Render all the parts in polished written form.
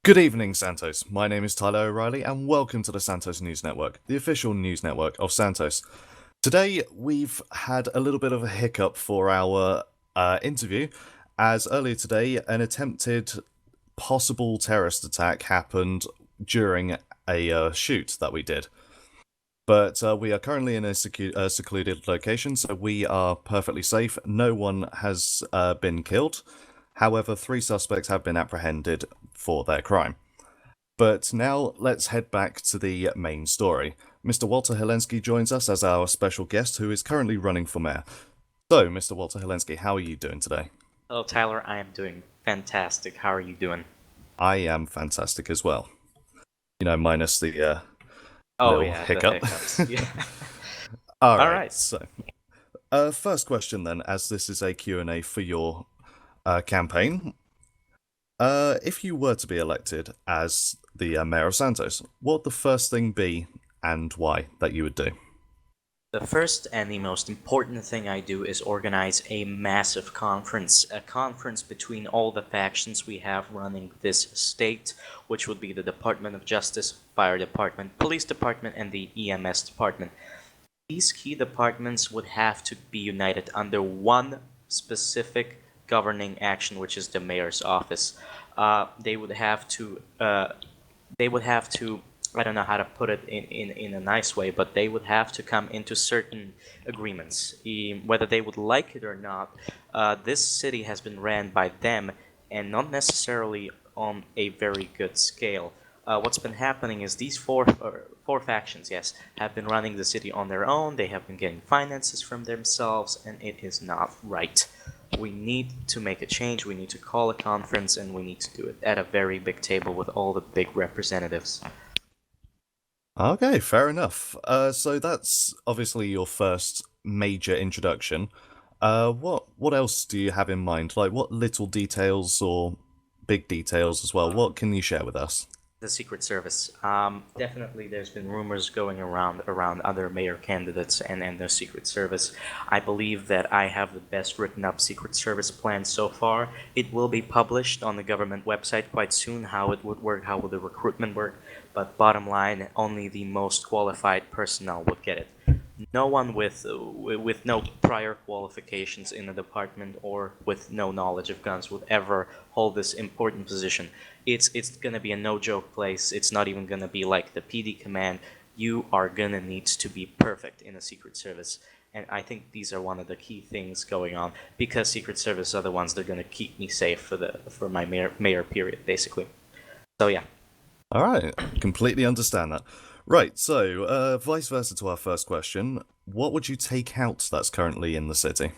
Good evening, Santos. My name is Tyler O'Reilly, and welcome to the Santos News Network, the official news network of Santos. Today, we've had a little bit of a hiccup for our interview, as earlier today, an attempted possible terrorist attack happened during a shoot that we did. But we are currently in a secluded location, so we are perfectly safe. No one has been killed. However, three suspects have been apprehended for their crime. But now let's head back to the main story. Mr. Walter Helinski joins us as our special guest who is currently running for mayor. So, Mr. Walter Helinski, how are you doing today? Hello, Tyler. I am doing fantastic. How are you doing? I am fantastic as well. You know, minus the Oh little yeah, the hiccup. hiccups. Yeah. All All right, right. so first question then, as this is a Q&A for your campaign. If you were to be elected as the mayor of Santos, what would the first thing be and why that you would do? The first and the most important thing I do is organize a massive conference, a conference between all the factions we have running this state, which would be the Department of Justice, Fire Department, Police Department, and the EMS Department. These key departments would have to be united under one specific governing action, which is the mayor's office. They would have to I don't know how to put it in a nice way, but they would have to come into certain agreements. Whether they would like it or not, this city has been ran by them and not necessarily on a very good scale. What's been happening is these four factions, yes, have been running the city on their own. They have been getting finances from themselves, and it is not right. We need to make a change. We need to call a conference, and we need to do it at a very big table with all the big representatives. Okay, fair enough. So that's obviously your first major introduction. What else do you have in mind? Like, what little details or big details as well? What can you share with us? The Secret Service. Definitely, there's been rumors going around other mayor candidates and the Secret Service. I believe that I have the best written up Secret Service plan so far. It will be published on the government website quite soon. How it would work, how would the recruitment work? But bottom line, only the most qualified personnel would get it. No one with no prior qualifications in the department or with no knowledge of guns would ever hold this important position. It's gonna be a no joke place. It's not even gonna be like the PD command. You are gonna need to be perfect in a Secret Service. And I think these are one of the key things going on because Secret Service are the ones that are gonna keep me safe for my mayor period basically. So yeah. All right, completely understand that. Right, so vice versa to our first question, what would you take out that's currently in the city?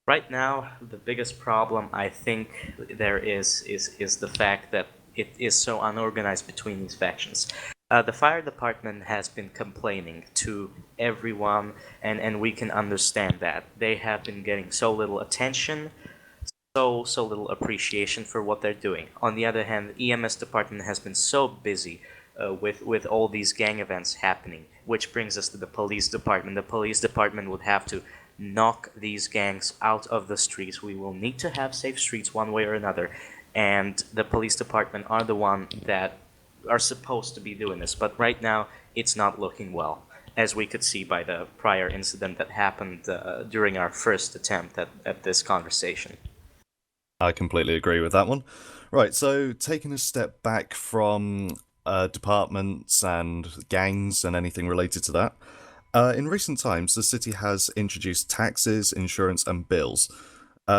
Right now, the biggest problem I think there is the fact that it is so unorganized between these factions. The fire department has been complaining to everyone, and we can understand that. They have been getting so little attention, so little appreciation for what they're doing. On the other hand, the EMS department has been so busy with all these gang events happening, which brings us to the police department. The police department would have to knock these gangs out of the streets. We will need to have safe streets one way or another, and the police department are the one that are supposed to be doing this. But right now, it's not looking well, as we could see by the prior incident that happened during our first attempt at this conversation. I completely agree with that one. Right, so taking a step back from departments and gangs and anything related to that, in recent times, the city has introduced taxes, insurance, and bills.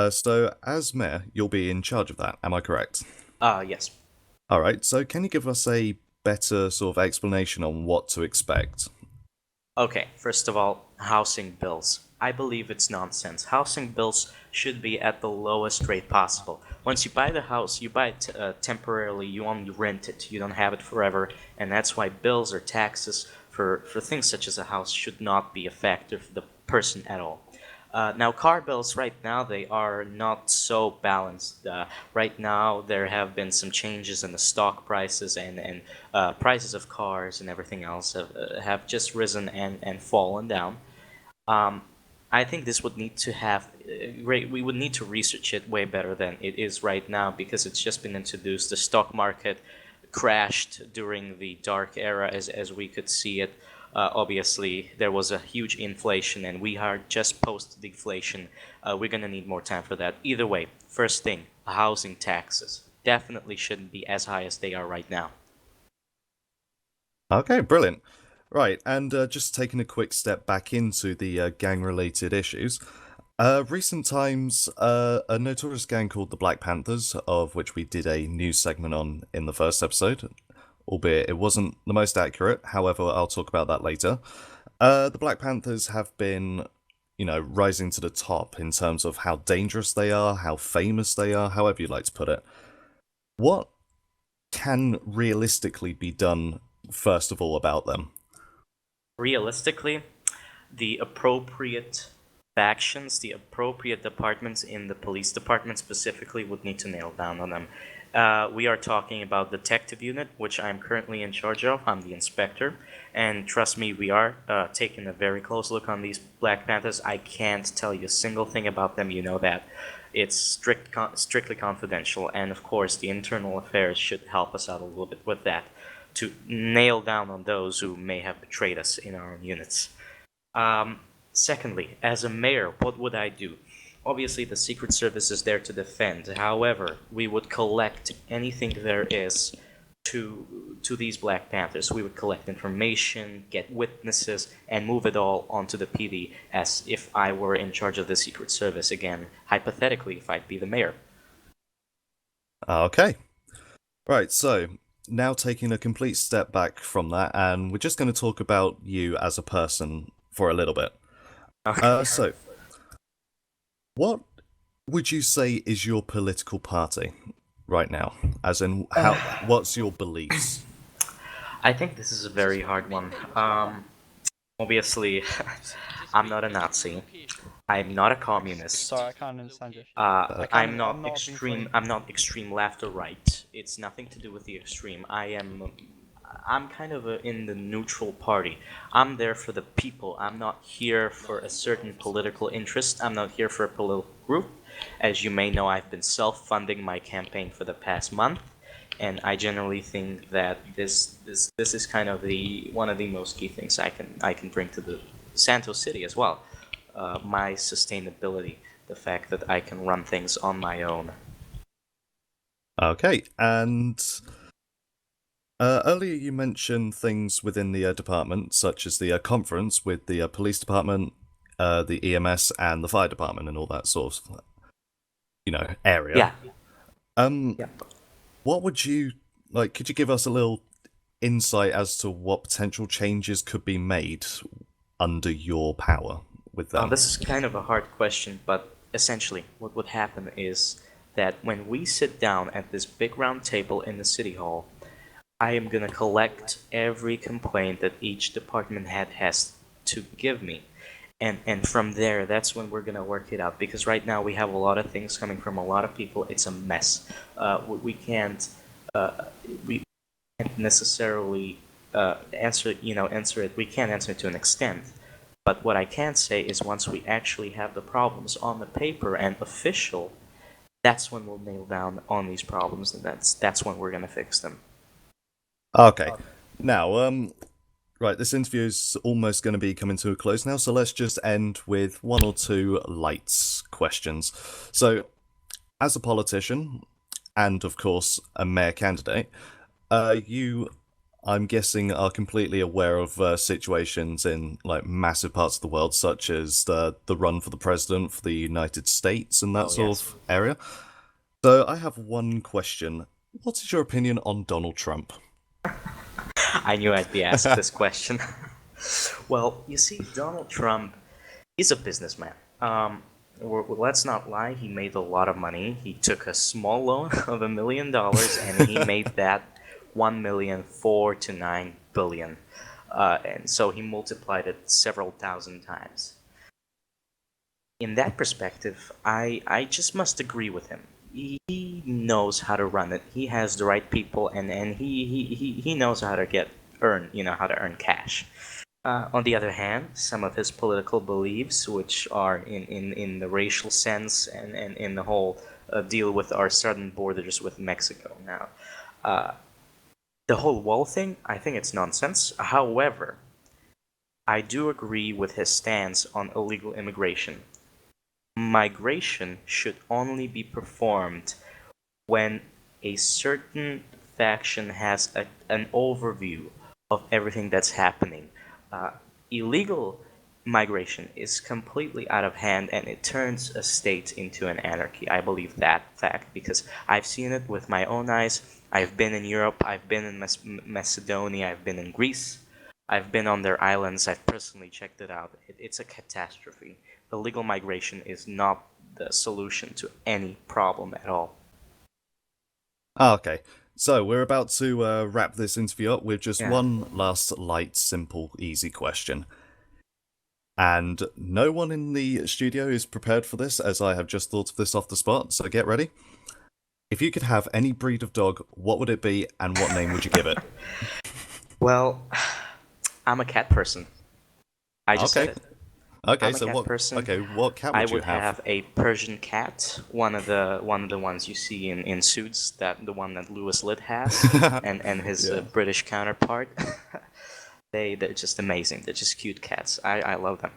So, as mayor, you'll be in charge of that. Am I correct? Yes. All right. So, can you give us a better sort of explanation on what to expect? Okay, first of all, housing bills. I believe it's nonsense. Housing bills should be at the lowest rate possible. Once you buy the house, you buy it temporarily, you only rent it, you don't have it forever, and that's why bills or taxes for things such as a house should not be a factor for the person at all. Now, car bills right now they are not so balanced. Right now, there have been some changes in the stock prices and prices of cars and everything else have just risen and fallen down. Um, I think this would need to have we would need to research it way better than it is right now because it's just been introduced. The stock market crashed during the dark era, as we could see it. Obviously, there was a huge inflation, and we are just post deflation. We're gonna need more time for that. Either way, first thing, housing taxes definitely shouldn't be as high as they are right now. Okay, brilliant. Right, and just taking a quick step back into the gang-related issues. Recent times, a notorious gang called the Black Panthers, of which we did a news segment on in the first episode, albeit it wasn't the most accurate. However, I'll talk about that later. The Black Panthers have been, rising to the top in terms of how dangerous they are, how famous they are, however you like to put it. What can realistically be done, first of all, about them? Realistically, the appropriate factions, the appropriate departments in the police department specifically would need to nail down on them. We are talking about detective unit, which I'm currently in charge of. I'm the inspector, and trust me, we are taking a very close look on these Black Panthers. I can't tell you a single thing about them. You know that it's strictly confidential, and of course, the internal affairs should help us out a little bit with that to nail down on those who may have betrayed us in our own units. Secondly, as a mayor, what would I do? Obviously, the Secret Service is there to defend. However, we would collect anything there is to these Black Panthers. We would collect information, get witnesses, and move it all onto the PD as if I were in charge of the Secret Service again, hypothetically, if I'd be the mayor. Okay. Right, so now taking a complete step back from that, and we're just going to talk about you as a person for a little bit. Okay. So, what would you say is your political party right now? As in, what's your beliefs? I think this is a very hard one. Obviously, I'm not a Nazi. I'm not a communist. Sorry, I can't understand you. I'm I'm not not being extreme. funny. I'm not extreme left or right. It's nothing to do with the extreme. I'm kind of in the neutral party. I'm there for the people. I'm not here for a certain political interest. I'm not here for a political group. As you may know, I've been self-funding my campaign for the past month, and I generally think that this is kind of the one of the most key things I can bring to the Santos City as well. My sustainability, the fact that I can run things on my own. Okay, and earlier you mentioned things within the department, such as the conference with the police department, the EMS, and the fire department, and all that sort of, area. Yeah, Um, yeah. what would you like? Could you give us a little insight as to what potential changes could be made under your power with them? This is kind of a hard question, but essentially, what would happen is that when we sit down at this big round table in the city hall, I am gonna collect every complaint that each department head has to give me. And from there, that's when we're gonna work it out. Because right now we have a lot of things coming from a lot of people. It's a mess. We can't we can't necessarily answer it. We can't answer it to an extent. But what I can say is once we actually have the problems on the paper and official, that's when we'll nail down on these problems, and that's when we're gonna fix them. Okay. Now, right, this interview is almost going to be coming to a close now, so let's just end with one or two lights questions. So, as a politician, and of course a mayor candidate, you, I'm guessing, are completely aware of situations in like massive parts of the world, such as the run for the president for the United States and that Oh, sort yes. of area. So, I have one question. What is your opinion on Donald Trump? I knew I'd be asked this question. Well, you see, Donald Trump, he's a businessman. Let's not lie, he made a lot of money. He took a small loan of $1 million and he made that 1 million 4 to 9 billion. And so he multiplied it several thousand times. In that perspective, I just must agree with him. He knows how to run it. He has the right people, and he knows how to how to earn cash. On the other hand, some of his political beliefs, which are in the racial sense and in the whole deal with our southern borders with Mexico. Now, the whole wall thing, I think it's nonsense. However, I do agree with his stance on illegal immigration. Migration should only be performed when a certain faction has an overview of everything that's happening. Uh, Illegal migration is completely out of hand and it turns a state into an anarchy. I believe that fact because I've seen it with my own eyes. I've been in Europe, I've been in Macedonia, I've been in Greece, I've been on their islands, I've personally checked it out. It's a catastrophe. Illegal migration is not the solution to any problem at all. Okay, so we're about to wrap this interview up with just Yeah. one last light, simple, easy question. And no one in the studio is prepared for this, as I have just thought of this off the spot, so get ready. If you could have any breed of dog, what would it be, and what name would you give it? Well, I'm a cat person. I just said Okay, it. okay, I'm a so cat person. what cat I would you would have? have a Persian cat, one of the ones you see in Suits, that the one that Louis Litt has, and his Yeah. British counterpart. They're just amazing. They're just cute cats. I love them.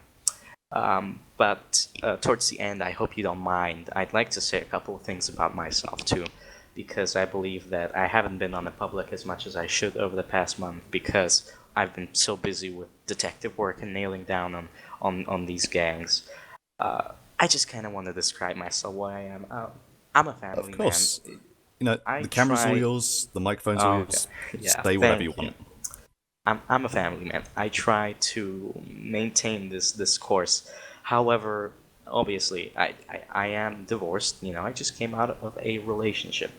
But towards the end, I hope you don't mind. I'd like to say a couple of things about myself too, because I believe that I haven't been on the public as much as I should over the past month because I've been so busy with detective work and nailing down on these gangs. I just kind of want to describe myself what I am. I'm a Of family man. course. You know, I the camera's all try. yours, the microphone's all Oh, okay. yours. Yeah. Say whatever you Thank you. want. I'm a family man. I try to maintain this course. However, obviously, I am divorced. I just came out of a relationship,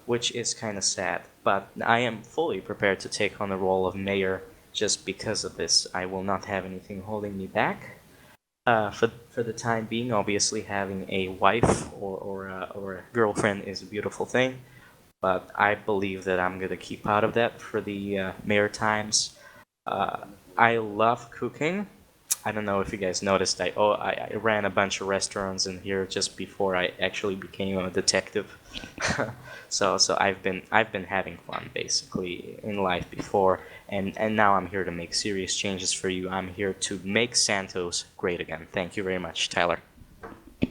which is kind of sad. But I am fully prepared to take on the role of mayor just because of this. I will not have anything holding me back. For the time being, obviously, having a wife or a girlfriend is a beautiful thing, but I believe that I'm gonna keep out of that for the mayor times. Uh, I love cooking. I don't know if you guys noticed. I ran a bunch of restaurants in here just before I actually became a detective. So I've been having fun basically in life before, and now I'm here to make serious changes for you. I'm here to make Santos great again. Thank you very much, Tyler.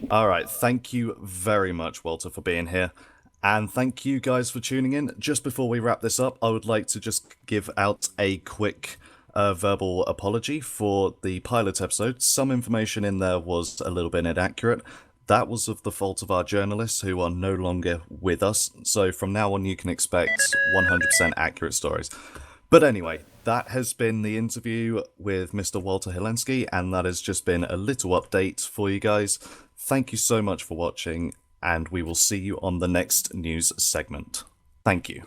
All right, thank you very much, Walter, for being here. And thank you guys for tuning in. Just before we wrap this up, I would like to just give out a quick verbal apology for the pilot episode. Some information in there was a little bit inaccurate. That was of the fault of our journalists who are no longer with us. So from now on, you can expect 100% accurate stories. But anyway, that has been the interview with Mr. Walter Helinski, and that has just been a little update for you guys. Thank you so much for watching, and we will see you on the next news segment. Thank you.